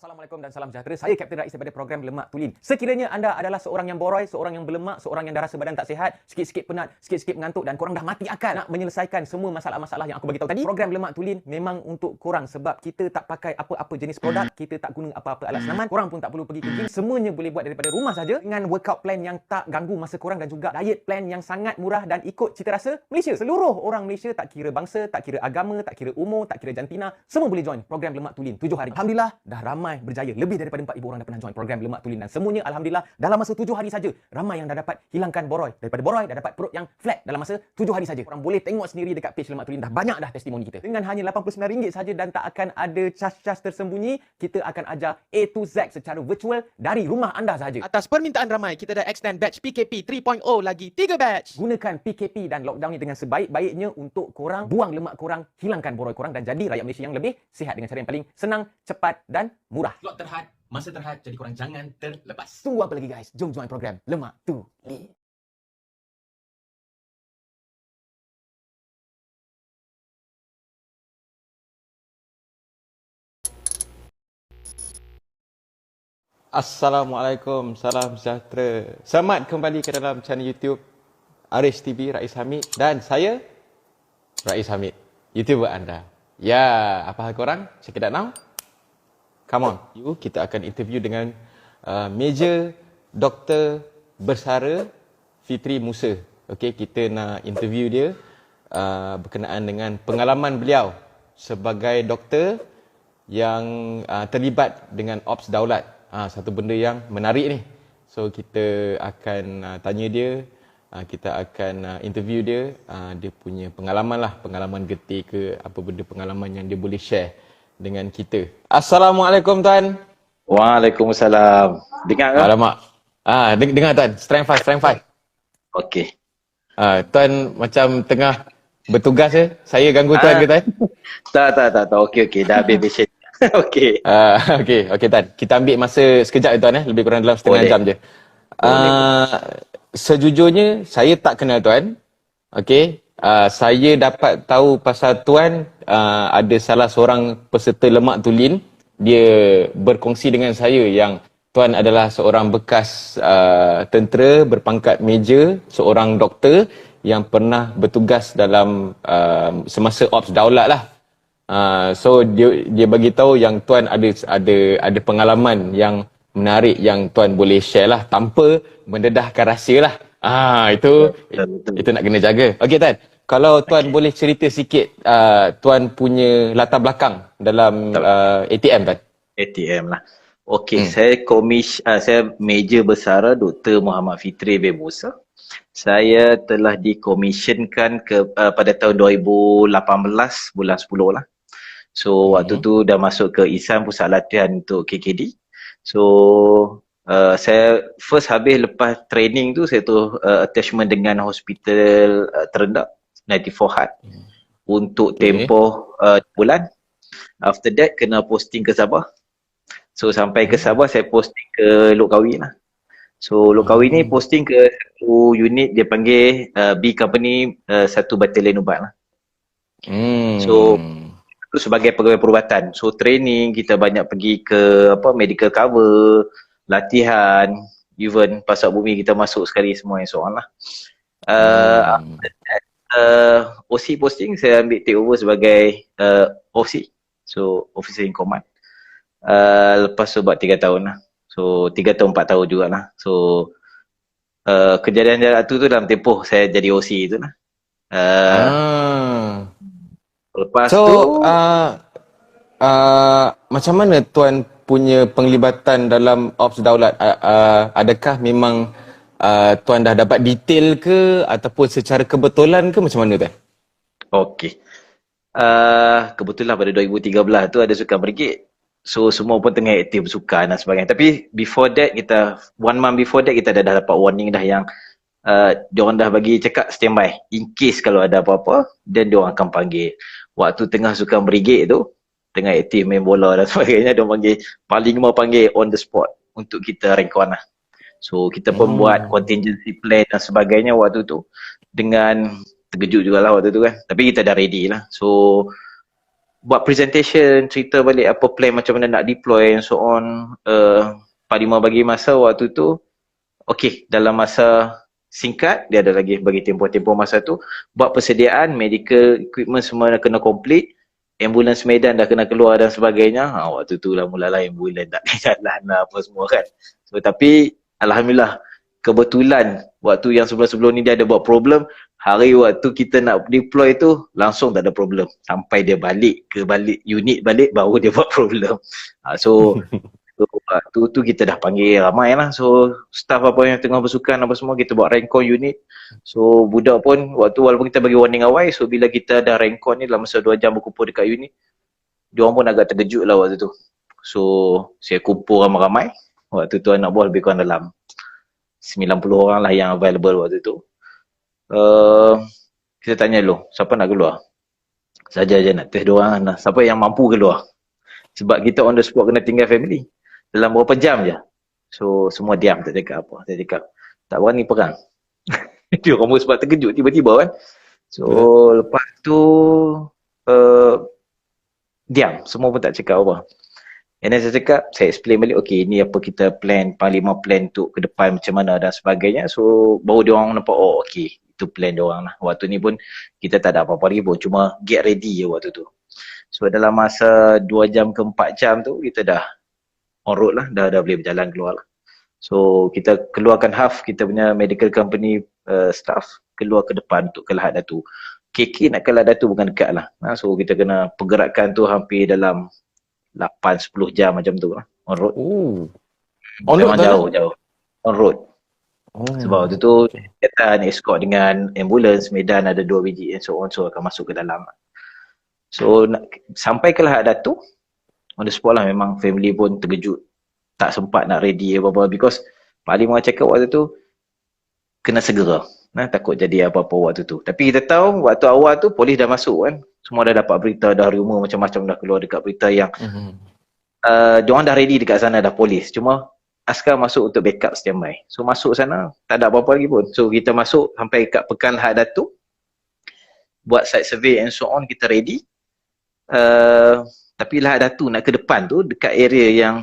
Assalamualaikum dan salam sejahtera. Saya Kapten Rais daripada program Lemak Tulin. Sekiranya anda adalah seorang yang boroi, seorang yang berlemak, seorang yang rasa badan tak sihat, sikit-sikit penat, sikit-sikit mengantuk dan korang dah mati akal nak menyelesaikan semua masalah-masalah yang aku bagi tahu tadi, program Lemak Tulin memang untuk korang sebab kita tak pakai apa-apa jenis produk, kita tak guna apa-apa alat senaman, korang pun tak perlu pergi ke gym, semuanya boleh buat daripada rumah saja dengan workout plan yang tak ganggu masa korang dan juga diet plan yang sangat murah dan ikut cita rasa Malaysia. Seluruh orang Malaysia tak kira bangsa, tak kira agama, tak kira umur, tak kira jantina, semua boleh join program Lemak Tulin 7 hari. Alhamdulillah dah ramai berjaya. Lebih daripada 4,000 orang dah pernah join program Lemak Tulin dan semuanya alhamdulillah dalam masa 7 hari saja ramai yang dah dapat hilangkan boroi. Daripada boroi dah dapat perut yang flat dalam masa 7 hari saja. Korang boleh tengok sendiri dekat page Lemak Tulin, dah banyak dah testimoni kita. Dengan hanya RM89 saja dan tak akan ada cas-cas tersembunyi, kita akan ajar A to Z secara virtual dari rumah anda saja. Atas permintaan ramai, kita dah extend batch PKP 3.0 lagi 3 batch. Gunakan PKP dan lockdown ni dengan sebaik-baiknya untuk korang buang lemak korang, hilangkan boroi korang dan jadi rakyat Malaysia yang lebih sihat dengan cara yang paling senang, cepat dan murah. Slot terhad, masa terhad, jadi korang jangan terlepas. Tunggu apa lagi guys? Jom join program Lemak Tulin. Assalamualaikum, salam sejahtera. Selamat kembali ke dalam channel YouTube Aris TV Rais Hamid dan saya Rais Hamid, YouTuber anda. Ya, apa hal korang? Check it out now. Come on. Kita akan interview dengan Major Doktor Bersara Fitri Musa. Okey, kita nak interview dia berkenaan dengan pengalaman beliau sebagai doktor yang terlibat dengan Ops Daulat. Satu benda yang menarik ni. So kita akan tanya dia, kita akan interview dia, dia punya pengalaman lah, pengalaman getih ke apa benda pengalaman yang dia boleh share dengan kita. Assalamualaikum Tuan. Waalaikumsalam. Dengar ke? Alamak. Dengar Tuan. Strength 5. Okey. Tuan macam tengah bertugas je. Saya ganggu Tuan ke Tuan? Tak. Okey. Dah habis mission. Okey. Okey Tuan. Kita ambil masa sekejap Tuan lebih kurang dalam setengah jam je. Sejujurnya saya tak kenal Tuan. Okey. Saya dapat tahu pasal Tuan ada salah seorang peserta Lemak Tulin. Dia berkongsi dengan saya yang Tuan adalah seorang bekas tentera berpangkat major, seorang doktor yang pernah bertugas dalam semasa Ops Daulat lah. So dia bagi tahu yang Tuan ada pengalaman yang menarik yang Tuan boleh share lah tanpa mendedahkan rahsia lah. Itu nak kena jaga. Okey Tuan, kalau Tuan boleh cerita sikit Tuan punya latar belakang dalam ATM Tuan. ATM lah. Okey, saya Major Bersara Dr. Muhammad Fitri bin Musa. Saya telah dikomisyenkan pada tahun 2018 bulan 10 lah. So waktu tu dah masuk ke ISAN Pusat Latihan untuk KKD. So saya first habis lepas training tu saya tu attachment dengan hospital terendah 94 Heart untuk tempoh bulan. After that kena posting ke Sabah. So sampai ke Sabah saya posting ke Lok Kawi lah. So Lok Kawi ni posting ke satu unit dia panggil B Company 1 Batalion Ubat lah. So itu sebagai pegawai perubatan. So training kita banyak pergi ke medical cover, latihan, even pasak bumi kita masuk sekali semua and so on lah. OC posting saya ambil take over sebagai OC. So Officer in Command. Lepas tu buat 3 tahun lah. So 3 tahun 4 tahun jugalah. So kejadian tu dalam tempoh saya jadi OC tu lah. Lepas tu macam mana Tuan punya penglibatan dalam Ops Daulat? Adakah memang Tuan dah dapat detail ke ataupun secara kebetulan ke macam mana Tuan? Okey. Kebetulan pada 2013 tu ada sukan brigade. So semua pun tengah aktif bersukan dan sebagainya. Tapi before that 1 month before that kita dah dapat warning dah yang diorang dah bagi cakap standby. In case kalau ada apa-apa dan diorang akan panggil. Waktu tengah sukan brigade tu, tengah aktif main bola dan sebagainya, diorang panggil, paling mau panggil on the spot untuk kita rank on lah. So kita pun buat contingency plan dan sebagainya waktu tu. Dengan terkejut jugalah waktu tu kan. Tapi kita dah ready lah. So buat presentation, cerita balik apa plan macam mana nak deploy and so on. Panglima bagi masa waktu tu, okey, dalam masa singkat, dia ada lagi bagi tempoh-tempoh masa tu, buat persediaan, medical equipment semua dah kena complete, ambulans Medan dah kena keluar dan sebagainya. Waktu tu lah mulalah ambulans tak boleh jalan lah apa semua kan. So tapi Alhamdulillah, kebetulan waktu yang sebelum-sebelum ni dia ada buat problem, hari waktu kita nak deploy tu langsung tak ada problem. Sampai dia balik unit balik baru dia buat problem. So tu kita dah panggil ramai lah. So staff apa yang tengah bersukan apa semua, kita buat rencon unit. So budak pun waktu walaupun kita bagi warning awal, so bila kita dah rencon ni dalam masa 2 jam berkumpul dekat unit, diorang pun agak terkejut lah waktu tu. So saya kumpul ramai-ramai. Waktu tu anak buah lebih kurang dalam 90 orang lah yang available waktu tu. Kita tanya dulu, siapa nak keluar? Saja je nak test diorang lah. Siapa yang mampu keluar? Sebab kita on the spot kena tinggal family. Dalam berapa jam je. So semua diam, tak cakap apa. Saya cakap, tak berani perang. Dia orang pun sebab terkejut tiba-tiba kan. So lepas tu diam, semua pun tak cakap apa. And then saya cakap, saya explain balik, okay ni apa kita plan, Panglima plan untuk ke depan macam mana dan sebagainya. So baru dia orang nampak, oh okay, itu plan dia orang lah. Waktu ni pun kita tak ada apa-apa lagi pun, cuma get ready je waktu tu. So dalam masa 2 jam ke 4 jam tu, kita dah on road lah, dah boleh berjalan keluar lah. So kita keluarkan half kita punya medical company staff keluar ke depan untuk ke Lahad Datu. KK nak ke Lahad Datu bukan dekat lah. So kita kena pergerakan tu hampir dalam 8-10 jam macam tu lah on road. On road jauh on road. Sebab waktu tu kita escort dengan ambulans Medan ada 2 biji and so on, so akan masuk ke dalam. So sampai ke Lahad Datu on the spot lah, memang family pun terkejut, tak sempat nak ready apa-apa because Panglima cakap waktu tu kena segera, takut jadi apa-apa waktu tu. Tapi kita tahu waktu awal tu polis dah masuk kan, semua dah dapat berita, dah rumor macam-macam dah keluar dekat berita yang diorang dah ready dekat sana dah polis, cuma askar masuk untuk backup standby. So masuk sana tak ada apa-apa lagi pun. So kita masuk sampai kat Pekan Lahad Datu, buat site survey and so on, kita ready. Tapi Lahad Datu nak ke depan tu, dekat area yang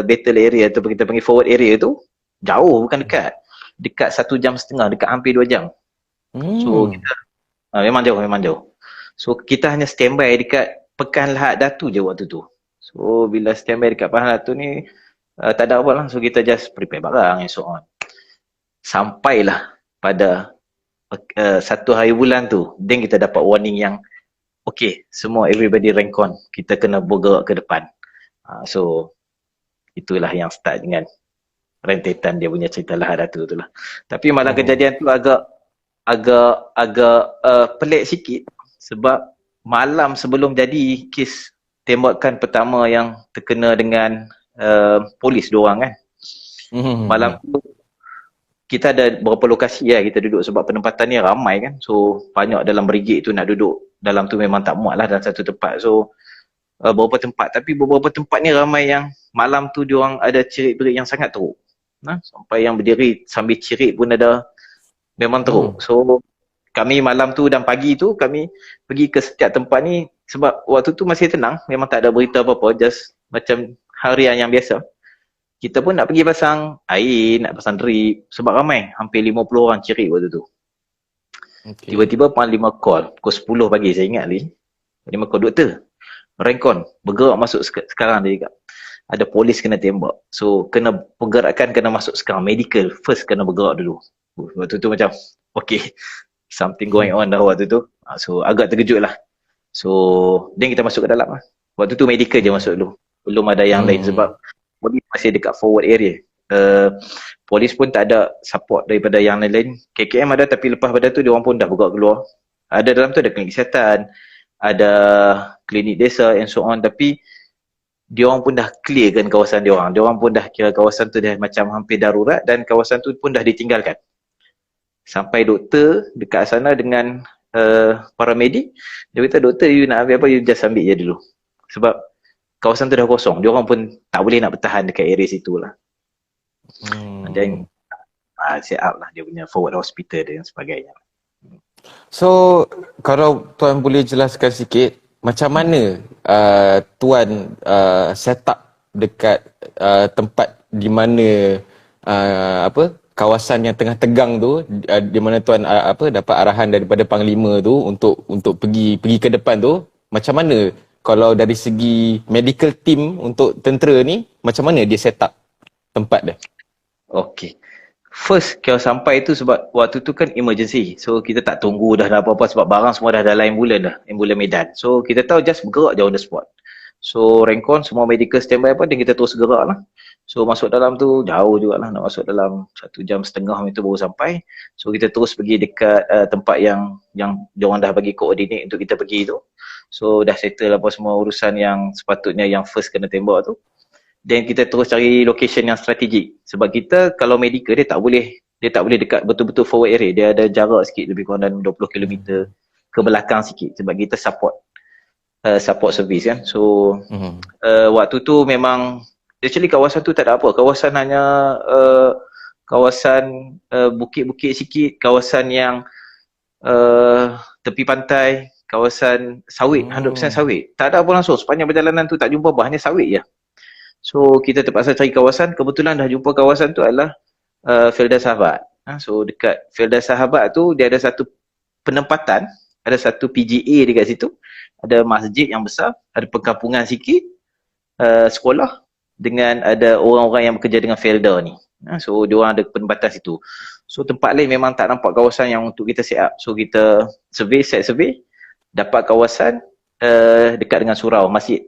battle area atau kita panggil forward area tu, jauh, bukan dekat. Dekat 1.5 jam, dekat hampir 2 jam. So kita memang jauh. So kita hanya standby dekat Pekan Lahad Datu je waktu tu. So bila standby dekat Pekan Lahad Datu ni tak ada apa lah. So kita just prepare barang and so on. Sampailah pada 1 hari bulan tu, then kita dapat warning yang okay, semua everybody rencon, kita kena bergerak ke depan. So itulah yang start dengan rentetan dia punya cerita Lahad Datu tu lah. Tapi malah kejadian tu agak pelik sikit sebab malam sebelum jadi kes tembakan pertama yang terkena dengan polis diorang kan. Malam tu kita ada beberapa lokasi lah kita duduk sebab penempatan ni ramai kan. So banyak dalam brigade tu nak duduk dalam tu memang tak muat lah dalam satu tempat. So beberapa tempat, tapi beberapa tempat ni ramai yang malam tu diorang ada cerit-berit yang sangat teruk. Sampai yang berdiri sambil cerit pun ada, memang teruk. So kami malam tu dan pagi tu kami pergi ke setiap tempat ni sebab waktu tu masih tenang, memang tak ada berita apa-apa, just macam harian yang biasa. Kita pun nak pergi pasang air, nak pasang drip sebab ramai, hampir 50 orang cerit waktu tu. Tiba-tiba Panglima call pukul 10 pagi, saya ingat lagi. Panglima call, doktor, rencon, bergerak masuk sekarang dia cakap. Ada polis kena tembak. So kena pergerakan, kena masuk sekarang. Medical first kena bergerak dulu. Waktu tu macam okay, something going on dah waktu tu. So agak terkejut lah. So then kita masuk ke dalam lah. Waktu tu medical je masuk dulu, belum ada yang lain sebab polis masih dekat forward area. Polis pun tak ada support daripada yang lain. KKM ada, tapi lepas pada tu diorang pun dah bergerak keluar. Ada dalam tu ada klinik kesihatan, ada klinik desa and so on, tapi diorang pun dah clearkan kawasan diorang. Diorang pun dah kira kawasan tu dah macam hampir darurat dan kawasan tu pun dah ditinggalkan. Sampai doktor dekat sana dengan paramedik, dia kata, doktor you nak ambil apa, you just ambil je dulu. Sebab kawasan tu dah kosong. Diorang pun tak boleh nak bertahan dekat area situ lah. Dan set up lah dia punya forward hospital dan sebagainya. So kalau tuan boleh jelaskan sikit, macam mana tuan set up dekat tempat di mana kawasan yang tengah tegang tu, di mana tuan dapat arahan daripada panglima tu untuk pergi ke depan tu, macam mana kalau dari segi medical team untuk tentera ni, macam mana dia set up tempat dia? Okay. First, kalau sampai tu sebab waktu tu kan emergency. So, kita tak tunggu dah apa-apa sebab barang semua dah dalam ambulan Medan. So, kita tahu just bergerak je on the spot. So, Rencon semua medical standby apa dan kita terus gerak lah. So, masuk dalam tu jauh jugalah, nak masuk dalam 1.5 jam itu baru sampai. So, kita terus pergi dekat tempat yang diorang dah bagi koordinat untuk kita pergi tu. So, dah settle apa semua urusan yang sepatutnya yang first kena tembak tu. Dan kita terus cari location yang strategik. Sebab kita kalau medical dia tak boleh dekat betul-betul forward area. Dia ada jarak sikit lebih kurang dalam 20 km ke belakang sikit sebab kita support service kan. So waktu tu memang actually kawasan tu tak ada apa. Kawasan hanya kawasan bukit-bukit sikit, kawasan yang tepi pantai, kawasan sawit, 100% sawit. Tak ada apa langsung. Sepanjang perjalanan tu tak jumpa apa, hanya sawit je. So kita terpaksa cari kawasan, kebetulan dah jumpa kawasan tu adalah Felda Sahabat. So dekat Felda Sahabat tu dia ada satu penempatan, ada satu PGA dekat situ, ada masjid yang besar, ada perkampungan sikit, sekolah dengan ada orang-orang yang bekerja dengan Felda ni. So diorang ada penempatan situ. So tempat lain memang tak nampak kawasan yang untuk kita set up. So kita survey, dapat kawasan dekat dengan surau masjid.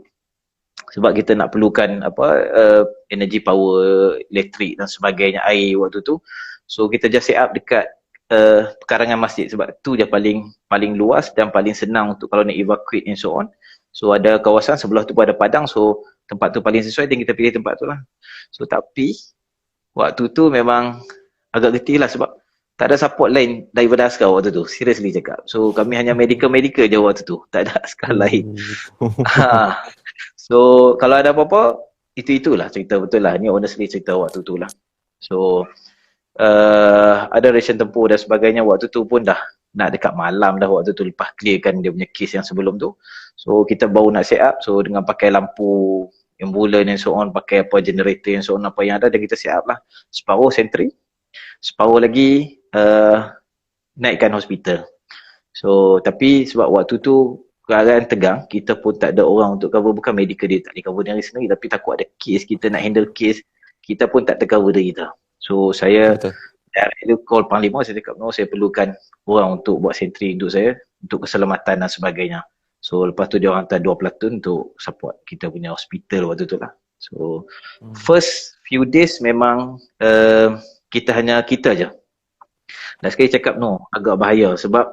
Sebab kita nak perlukan energy power, elektrik dan sebagainya, air waktu tu. So kita just set up dekat pekarangan masjid sebab tu je paling luas dan paling senang untuk kalau nak evacuate and so on. So ada kawasan sebelah tu pun ada padang, so tempat tu paling sesuai dan kita pilih tempat tu lah. So tapi waktu tu memang agak getih lah sebab tak ada support lain daripada askar waktu tu, seriously cakap. So kami hanya medical je waktu tu, tak ada askar lain. So kalau ada apa-apa, itulah cerita betul lah. Ni honestly cerita waktu tu lah. So ada ration tempur dan sebagainya. Waktu tu pun dah nak dekat malam dah waktu tu, lepas clearkan dia punya kes yang sebelum tu. So kita baru nak set up, so dengan pakai lampu ambulan and so on, pakai apa generator and so on, apa yang ada, dan kita set up lah. Separuh sentry, separuh lagi naikkan hospital. So tapi sebab waktu tu keadaan tegang, kita pun tak ada orang untuk cover, bukan medical dia tak boleh cover diri sendiri, tapi takut ada kes, kita nak handle kes, kita pun tak tercover diri kita. So saya directly call Panglima, saya cakap no, saya perlukan orang untuk buat sentry untuk saya, untuk keselamatan dan sebagainya. So lepas tu dia orang hantar 2 platoon untuk support kita punya hospital waktu tu lah. So first few days memang kita hanya kita je. Dan sekali cakap no, agak bahaya sebab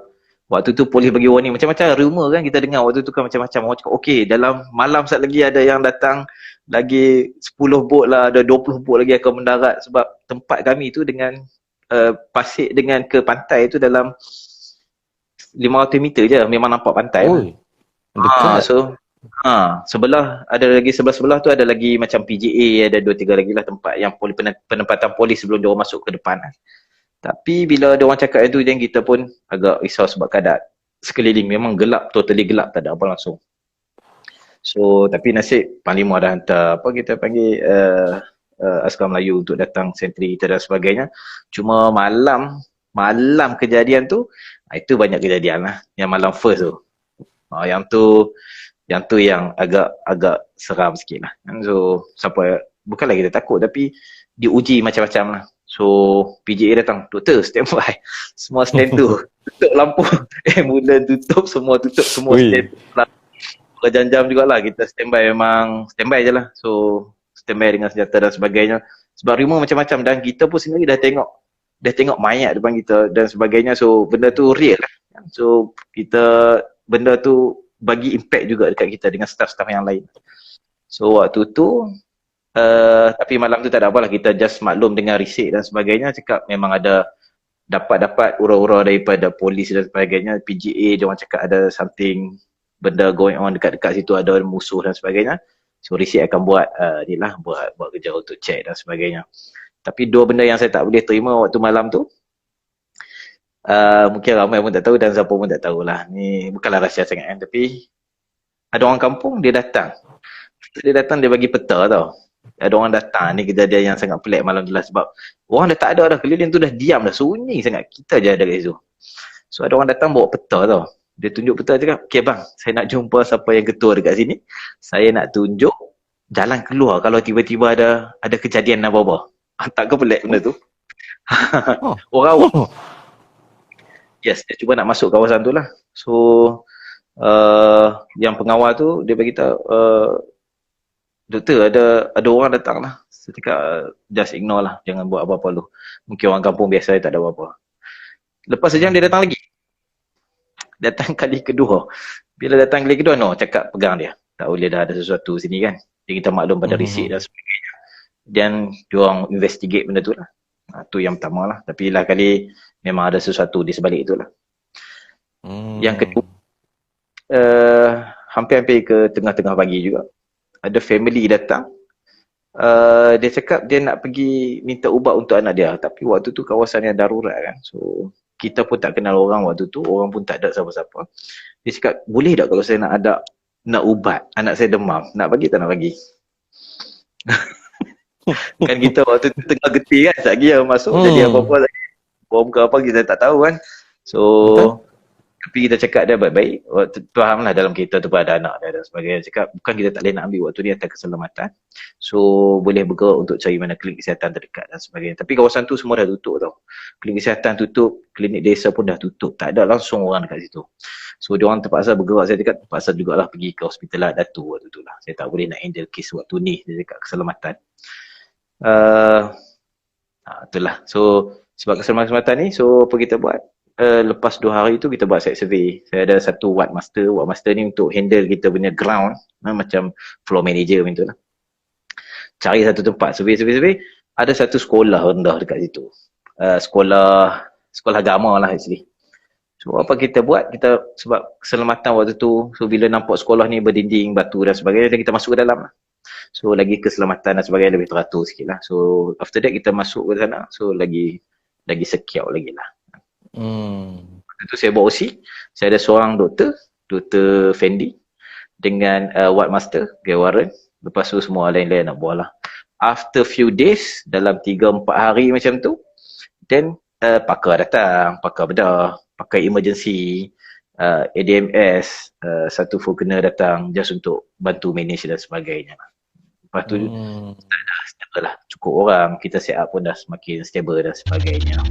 waktu tu polis bagi warning, macam-macam rumor kan kita dengar waktu tu kan, macam-macam orang cakap okey dalam malam sat lagi ada yang datang lagi 10 bot lah, ada 20 bot lagi akan mendarat sebab tempat kami tu dengan pasir dengan ke pantai tu dalam 500 meter je memang nampak pantai. Dekat. Sebelah ada lagi, sebelah tu ada lagi macam PGA, ada 2-3 lagi lah tempat yang penempatan polis sebelum dia orang masuk ke depan. Tapi bila ada orang cakap itu, dan kita pun agak risau sebab keadaan sekeliling memang gelap, totally gelap, tak ada apa langsung. So tapi nasib Panglima dah hantar kita panggil askar Melayu untuk datang sentri kita dan sebagainya. Cuma malam kejadian tu, itu banyak kejadian lah. Yang malam first tu, yang tu yang agak seram sikit lah. So bukanlah kita takut, tapi diuji macam-macam lah. So PGA datang, doktor standby, semua stand tu tutup lampu, ambulan tutup, semua stand berjam-jam jugalah kita standby, memang standby je lah. So standby dengan senjata dan sebagainya sebab rumor macam-macam, dan kita pun sendiri dah tengok mayat depan kita dan sebagainya. So benda tu real lah. So benda tu bagi impact juga dekat kita dengan staff-staff yang lain. So waktu tu tapi malam tu tak ada apalah, kita just maklum dengan risik dan sebagainya, cakap memang ada dapat ura-ura daripada polis dan sebagainya, PGA dia orang cakap ada something, benda going on dekat situ, ada musuh dan sebagainya. So risik akan buat buat kerja untuk check dan sebagainya. Tapi dua benda yang saya tak boleh terima waktu malam tu, mungkin ramai pun tak tahu dan siapa pun tak tahulah, ni bukanlah rahsia sangat kan, tapi ada orang kampung, dia datang. Dia datang, dia bagi peta tau. Ada orang datang, ni kejadian yang sangat pelik malam tu lah, sebab orang dah tak ada dah, keliling tu dah diam dah, sunyi sangat. Kita je ada kat situ. So ada orang datang bawa peta tau. Dia tunjuk peta, cakap, okay bang, saya nak jumpa siapa yang ketua dekat sini. Saya nak tunjuk jalan keluar kalau tiba-tiba ada kejadian apa-apa. Tak ke pelik benda tu? Orang awam. Yes, dia cuba nak masuk kawasan tu lah. So yang pengawal tu dia beritahu, doktor, ada orang datang lah. Saya cakap, just ignore lah, jangan buat apa-apa lu. Mungkin orang kampung biasa, tak ada apa-apa. Lepas sejam dia datang lagi. Datang kali kedua. Bila datang kali kedua, no, cakap pegang dia. Tak boleh, dah ada sesuatu sini kan. Jadi kita maklum pada risik dan sebagainya. Dan diorang investigate benda tu lah. Tu yang pertama lah. Tapi lah kali memang ada sesuatu di sebalik tu lah. Yang kedua, hampir-hampir ke tengah-tengah pagi juga, ada family datang. Dia cakap dia nak pergi minta ubat untuk anak dia. Tapi waktu tu kawasan yang darurat kan. So kita pun tak kenal orang waktu tu. Orang pun tak ada siapa-siapa. Dia cakap, boleh tak kalau saya nak ubat, anak saya demam, nak bagi tak nak bagi? Kan kita waktu tu tengah getih kan, tak kira masuk jadi apa-apa lagi. Bom ke apa kita tak tahu kan. So tapi kita cakap dia baik-baik. Fahamlah dalam kereta tu pun ada anak dia dan sebagainya. Cakap bukan kita tak boleh nak ambil waktu ni atas keselamatan. So boleh bergerak untuk cari mana klinik kesihatan terdekat dan sebagainya. Tapi kawasan tu semua dah tutup tau. Klinik kesihatan tutup, klinik desa pun dah tutup. Tak ada langsung orang dekat situ. So diorang terpaksa bergerak. Saya cakap terpaksa jugalah pergi ke hospital lah, Datu waktu tu lah. Saya tak boleh nak handle kes waktu ni. Dia cakap keselamatan. Itulah. So sebab keselamatan ni, so apa kita buat? Lepas 2 hari tu kita buat site survey. Saya ada satu ward master. Ward master ni untuk handle kita punya ground, macam floor manager macam tu lah. Cari satu tempat, survey. Ada satu sekolah rendah dekat situ. Sekolah agama lah actually. So apa kita buat? Kita sebab keselamatan waktu tu, so bila nampak sekolah ni berdinding batu dan sebagainya, kita masuk ke dalam lah. So lagi keselamatan dan sebagainya lebih teratur sikit lah. So after that kita masuk ke sana, so lagi secure lagi lah. Waktu tu saya bawa OC, saya ada seorang Dr. Fendi dengan ward master, Gay Warren. Lepas tu semua lain-lain nak buat lah. After few days, dalam 3-4 hari macam tu, then pakar datang, pakar bedah, pakar emergency, ADMS, satu Falconer datang just untuk bantu manage dan sebagainya. Lepas tu dah stable lah, cukup orang, kita set up pun dah semakin stable dan sebagainya.